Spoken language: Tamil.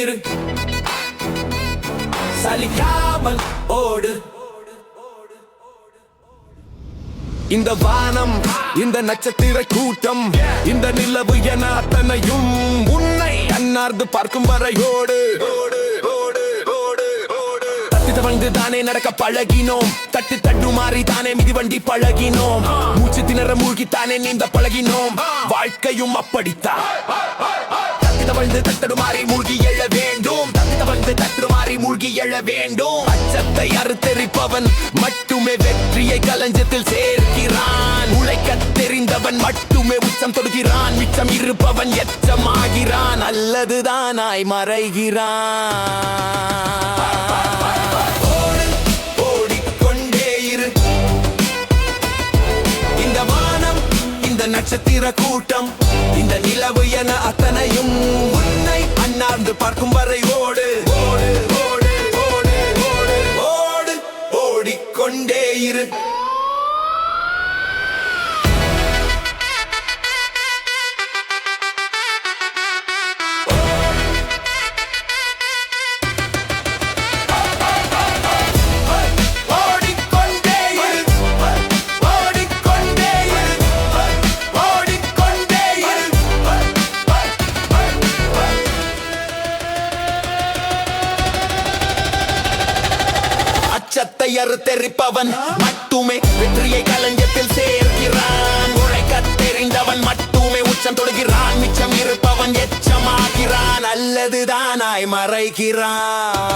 இரு, சலிக்காமல் ஓடு. இந்த வானம், இந்த நட்சத்திர கூட்டம், இந்த நிலவு என அத்தனையும் உன்னை அன்னார்ந்து பார்க்கும் வரையோடு. தவழ்ந்து தானே நடக்க பழகினோம், தட்டு தட்டு மாறி தானே மிதிவண்டி பழகினோம், மூச்சு திணற மூழ்கித்தானே நீந்த பழகினோம். வாழ்க்கையும் அப்படித்தான். தவழ்ந்து தட்டு மாறி மூழ்கி எழ வேண்டும், தவழ்ந்து தட்டு மாறி மூழ்கி எழ வேண்டும். அச்சத்தை அறுத்தெரிப்பவன் மட்டுமே வெற்றியை களஞ்சத்தில் சேர்க்கிறான். உழைக்க தெரிந்தவன் மட்டுமே உச்சம் தொடுகிறான். மிச்சம் இருப்பவன் எச்சமாகிறான், அல்லதுதானாய் மறைகிறான். நட்சத்திர கூட்டம், இந்த நிலவு என அத்தனையும் உன்னை அண்ணாந்து பார்க்கும் வரை ஓடு. ஓடு ஓடு ஓடு ஓடு ஓடு, ஓடிக்கொண்டே இரு. அச்சத்தை அறுத்தெரிப்பவன் மட்டுமே வெற்றியை களஞ்சத்தில் சேர்க்கிறான். உழைக்க தெரிந்தவன் மட்டுமே உச்சம் தொடுகிறான். மிச்சம் இருப்பவன் எச்சமாகிறான், அல்லதுதானாய் மறைகிறான்.